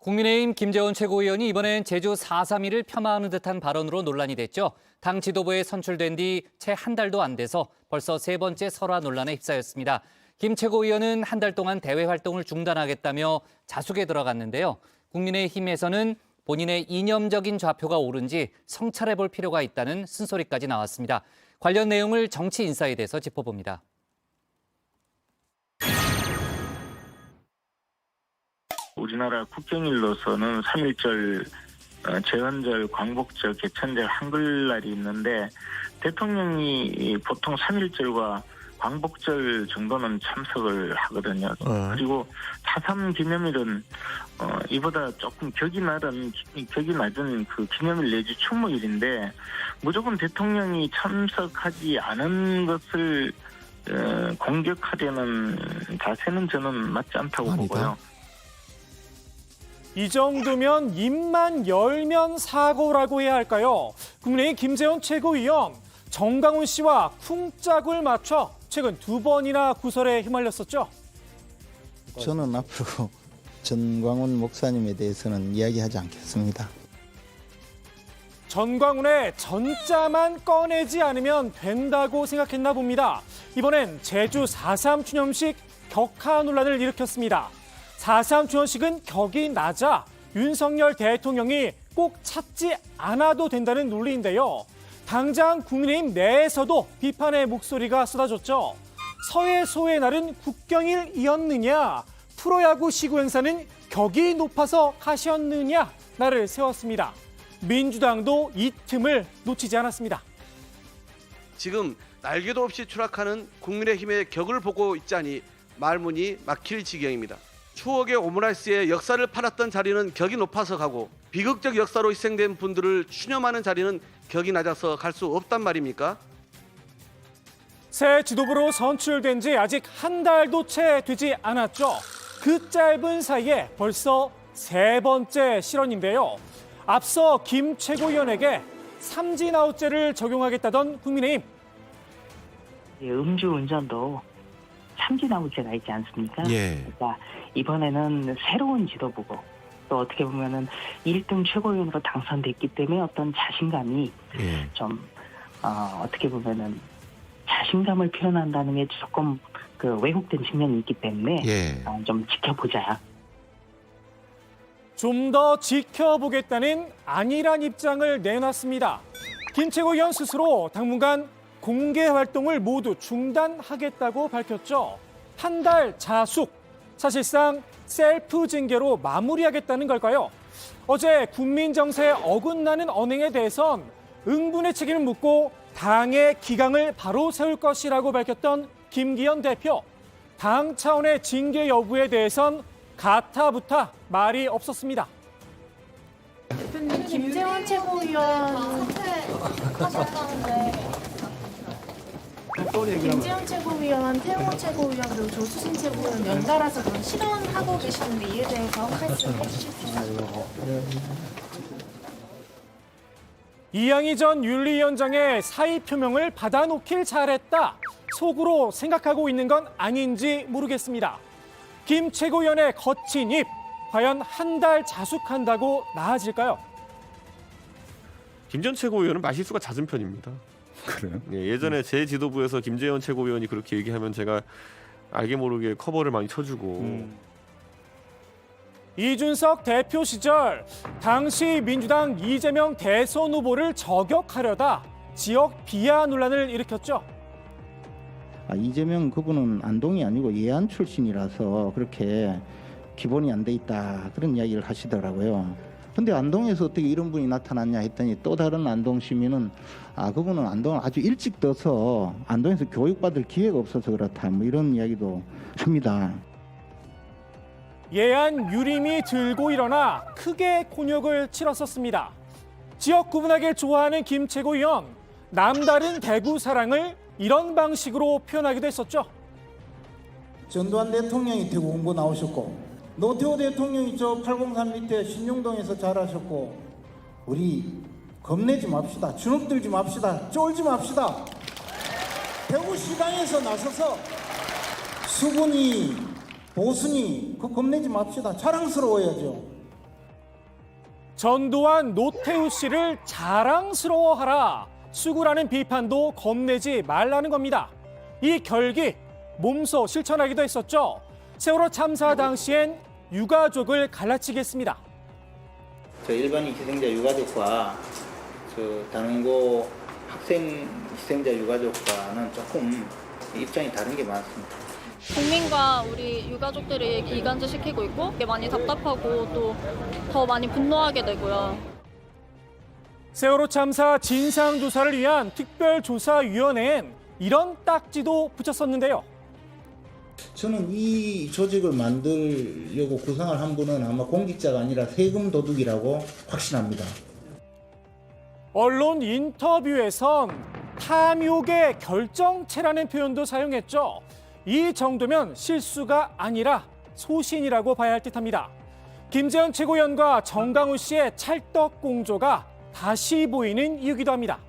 국민의힘 김재원 최고위원이 이번엔 제주 4.3을 폄하하는 듯한 발언으로 논란이 됐죠. 당 지도부에 선출된 뒤 채 한 달도 안 돼서 벌써 세 번째 설화 논란에 휩싸였습니다. 김 최고위원은 한 달 동안 대외 활동을 중단하겠다며 자숙에 들어갔는데요. 국민의힘에서는 본인의 이념적인 좌표가 옳은지 성찰해 볼 필요가 있다는 쓴소리까지 나왔습니다. 관련 내용을 정치 인사이드에서 짚어봅니다. 우리나라 국경일로서는 3.1절, 제헌절, 광복절, 개천절, 한글날이 있는데 대통령이 보통 3.1절과 광복절 정도는 참석을 하거든요. 그리고 4.3 기념일은 이보다 조금 격이 낮은 그 기념일 내지 추모일인데 무조건 대통령이 참석하지 않은 것을 공격하려는 자세는 저는 맞지 않다고 보고요. 이 정도면 입만 열면 사고라고 해야 할까요? 국민의힘 김재원 최고위원, 정강훈 씨와 쿵짝을 맞춰 최근 2번이나 구설에 휘말렸었죠. 저는 앞으로 전광훈 목사님에 대해서는 이야기하지 않겠습니다. 전광훈의 전자만 꺼내지 않으면 된다고 생각했나 봅니다. 이번엔 제주 4.3 추념식 격하 논란을 일으켰습니다. 4.3 추념식은 격이 낮아 윤석열 대통령이 꼭 찾지 않아도 된다는 논리인데요. 당장 국민의힘 내에서도 비판의 목소리가 쏟아졌죠. 서해 소의 날은 국경일이었느냐, 프로야구 시구 행사는 격이 높아서 하셨느냐 나를 세웠습니다. 민주당도 이 틈을 놓치지 않았습니다. 지금 날개도 없이 추락하는 국민의힘의 격을 보고 있자니 말문이 막힐 지경입니다. 추억의 오므라이스의 역사를 팔았던 자리는 격이 높아서 가고 비극적 역사로 희생된 분들을 추념하는 자리는 격이 낮아서 갈 수 없단 말입니까? 새 지도부로 선출된 지 아직 한 달도 채 되지 않았죠. 그 짧은 사이에 벌써 세 번째 실언인데요. 앞서 김 최고위원에게 삼진아웃제를 적용하겠다던 국민의힘. 음주운전도 삼진아웃제가 있지 않습니까? 예. 그러니까 이번에는 새로운 지도부고 또 어떻게 보면은 1등 최고위원으로 당선됐기 때문에 어떤 자신감이 좀 어떻게 보면은 자신감을 표현한다는 게 조금 그 왜곡된 측면이 있기 때문에 좀 지켜보자. 좀 더 지켜보겠다는 아니란 입장을 내놨습니다. 김 최고위원 스스로 당분간 공개 활동을 모두 중단하겠다고 밝혔죠. 한 달 자숙, 사실상 셀프 징계로 마무리하겠다는 걸까요? 어제 국민 정세에 어긋나는 언행에 대해선 응분의 책임을 묻고 당의 기강을 바로 세울 것이라고 밝혔던 김기현 대표. 당 차원의 징계 여부에 대해선 가타부타 말이 없었습니다. 대표님, 김재원 최고위원 사퇴하셨다는데 김재원 최고위원, 태용호 최고위원, 그리고 조수진 최고위원 연달아서 그런 실언하고 계시는데 이에 대해서 말씀 해주실 수 있나요? 이양희 전 윤리위원장의 사의 표명을 받아놓길 잘했다. 속으로 생각하고 있는 건 아닌지 모르겠습니다. 김 최고위원의 거친 입, 과연 한 달 자숙한다고 나아질까요? 김 전 최고위원은 말실수가 잦은 편입니다. 그래요? 예전에 제 지도부에서 김재원 최고위원이 그렇게 얘기하면 제가 알게 모르게 커버를 많이 쳐주고 이준석 대표 시절 당시 민주당 이재명 대선 후보를 저격하려다 지역 비하 논란을 일으켰죠. 이재명 그분은 안동이 아니고 예안 출신이라서 그렇게 기본이 안 돼 있다 그런 이야기를 하시더라고요. 근데 안동에서 어떻게 이런 분이 나타났냐 했더니 또 다른 안동 시민은 그분은 안동을 아주 일찍 떠서 안동에서 교육받을 기회가 없어서 그렇다 뭐 이런 이야기도 합니다. 예안 유림이 들고 일어나 크게 곤욕을 치렀었습니다. 지역 구분하기를 좋아하는 김 최고위원, 남다른 대구 사랑을 이런 방식으로 표현하기도 했었죠. 전두환 대통령이 대구 홍보 나오셨고 노태우 대통령이 저 803 밑에 신용동에서 자라셨고 우리 겁내지 맙시다. 주눅들지 맙시다. 쫄지 맙시다. 대구시장에서 나서서 수군이 보수니 그 겁내지 맙시다. 자랑스러워야죠. 전두환 노태우 씨를 자랑스러워하라. 수구라는 비판도 겁내지 말라는 겁니다. 이 결기 몸소 실천하기도 했었죠. 세월호 참사 당시엔 유가족을 갈라치겠습니다. 저 일반인 희생자 유가족과 저 단원고 학생 희생자 유가족과는 조금 입장이 다른 게 많습니다. 국민과 우리 유가족들이 이간질 시키고 있고 이게 많이 답답하고 또 더 많이 분노하게 되고요. 세월호 참사 진상조사를 위한 특별조사위원회엔 이런 딱지도 붙였었는데요. 저는 이 조직을 만들려고 구상을 한 분은 아마 공직자가 아니라 세금 도둑이라고 확신합니다. 언론 인터뷰에선 탐욕의 결정체라는 표현도 사용했죠. 이 정도면 실수가 아니라 소신이라고 봐야 할 듯합니다. 김재현 최고위원과 정강훈 씨의 찰떡 공조가 다시 보이는 이유기도 합니다.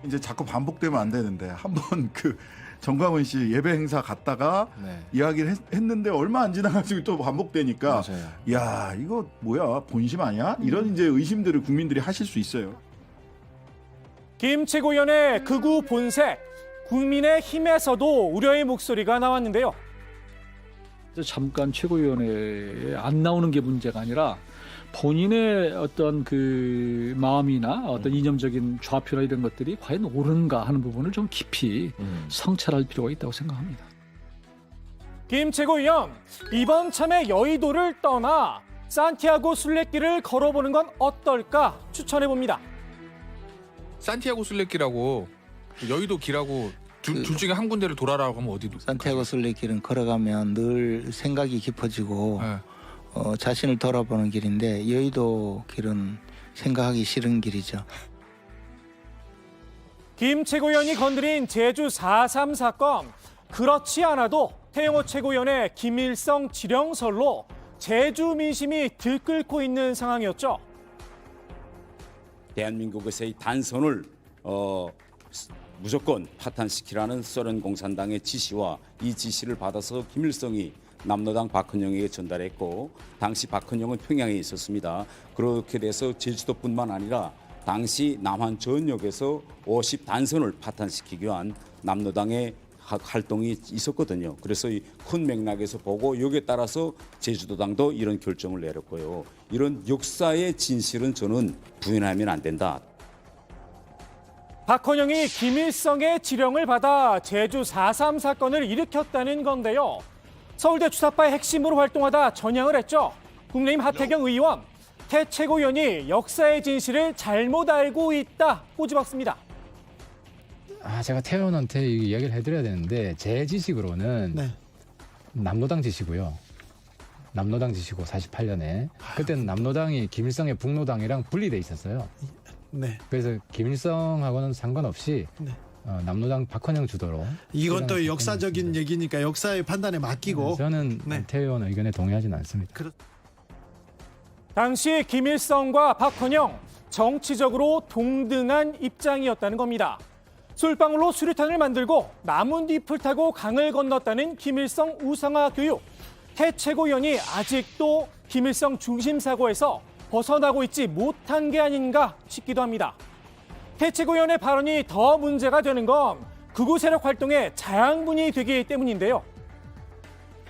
이제 자꾸 반복되면 안 되는데 한번 그 정강훈 씨 예배 행사 갔다가 이야기를 했는데 얼마 안 지나가지고 또 반복되니까 야 이거 뭐야 본심 아니야? 이런 이제 의심들을 국민들이 하실 수 있어요. 김 최고위원의 극우 본색, 국민의힘에서도 우려의 목소리가 나왔는데요. 잠깐 최고위원회에 안 나오는 게 문제가 아니라 본인의 어떤 그 마음이나 어떤 이념적인 좌표나 이런 것들이 과연 옳은가 하는 부분을 좀 깊이 성찰할 필요가 있다고 생각합니다. 김 최고위원, 이번 참에 여의도를 떠나 산티아고 순례길을 걸어보는 건 어떨까 추천해봅니다. 산티아고 순례길하고 여의도 길하고 둘 중에 한 군데를 돌아라고 하면 어디로? 산티아고 순례길은 걸어가면 늘 생각이 깊어지고 자신을 돌아보는 길인데 여의도 길은 생각하기 싫은 길이죠. 김 최고위원이 건드린 제주 4.3 사건, 그렇지 않아도 태영호 최고위원의 김일성 지령설로 제주 민심이 들끓고 있는 상황이었죠. 대한민국에서의 단선을 무조건 파탄시키라는 소련 공산당의 지시와 이 지시를 받아서 김일성이 남로당 박헌영에게 전달했고 당시 박헌영은 평양에 있었습니다. 그렇게 돼서 제주도뿐만 아니라 당시 남한 전역에서 50 단선을 파탄시키기 위한 남로당의 활동이 있었거든요. 그래서 이 큰 맥락에서 보고 여기에 따라서 제주도당도 이런 결정을 내렸고요. 이런 역사의 진실은 저는 부인하면 안 된다. 박헌영이 김일성의 지령을 받아 제주 4.3 사건을 일으켰다는 건데요. 서울대 주사파의 핵심으로 활동하다 전향을 했죠. 국민의힘 하태경 의원, 태 최고위원이 역사의 진실을 잘못 알고 있다 꼬집었습니다. 제가 태 의원한테 이야기를 해드려야 되는데 제 지식으로는 남로당 지시고요. 남로당 지시고 48년에 그때는 남로당이 김일성의 북로당이랑 분리돼 있었어요. 그래서 김일성하고는 상관없이 남로당 박헌영 주도로. 이건 또 역사적인 얘기니까 역사의 판단에 맡기고. 저는 태 의원 의견에 동의하지는 않습니다. 당시 김일성과 박헌영 정치적으로 동등한 입장이었다는 겁니다. 솔방울로 수류탄을 만들고 나뭇잎을 타고 강을 건넜다는 김일성 우상화 교육. 태 최고위원이 아직도 김일성 중심 사고에서 벗어나고 있지 못한 게 아닌가 싶기도 합니다. 태 최고위원의 발언이 더 문제가 되는 건 극우 세력 활동의 자양분이 되기 때문인데요.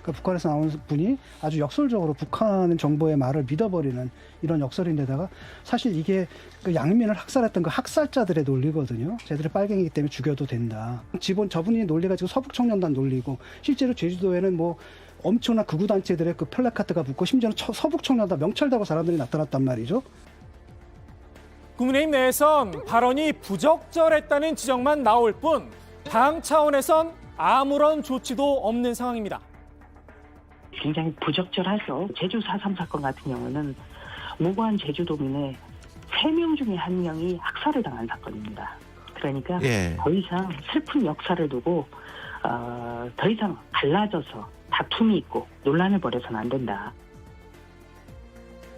북한에서 나온 분이 아주 역설적으로 북한 정보의 말을 믿어버리는 이런 역설인데다가 사실 이게 그 양민을 학살했던 그 학살자들의 논리거든요. 쟤들이 빨갱이기 때문에 죽여도 된다. 저분이 논리가 지금 서북청년단 논리고 실제로 제주도에는 뭐 엄청난 극우 단체들의 그 플래카드가 붙고 심지어는 서북청년단 명찰다고 사람들이 나타났단 말이죠. 국민의힘 내에선 발언이 부적절했다는 지적만 나올 뿐 당 차원에선 아무런 조치도 없는 상황입니다. 굉장히 부적절하죠. 제주 4.3 사건 같은 경우는 무고한 제주도민의 3명 중에 1명이 학살을 당한 사건입니다. 그러니까 더 이상 슬픈 역사를 두고 더 이상 갈라져서 다툼이 있고 논란을 벌여서는 안 된다.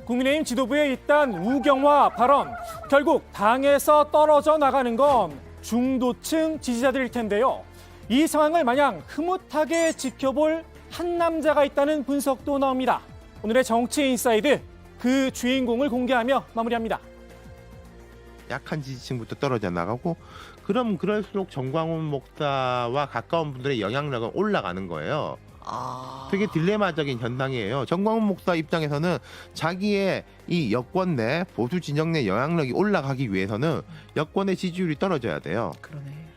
국민의힘 지도부에 있던 우경화 발언, 결국 당에서 떨어져 나가는 건 중도층 지지자들일 텐데요. 이 상황을 마냥 흐뭇하게 지켜볼 한 남자가 있다는 분석도 나옵니다. 오늘의 정치 인사이드 그 주인공을 공개하며 마무리합니다. 약한 지지층부터 떨어져 나가고 그럼 그럴수록 정광훈 목사와 가까운 분들의 영향력은 올라가는 거예요. 되게 딜레마적인 현상이에요. 정광훈 목사 입장에서는 자기의 이 여권 내 보수 진영 내 영향력이 올라가기 위해서는 여권의 지지율이 떨어져야 돼요. 그러네.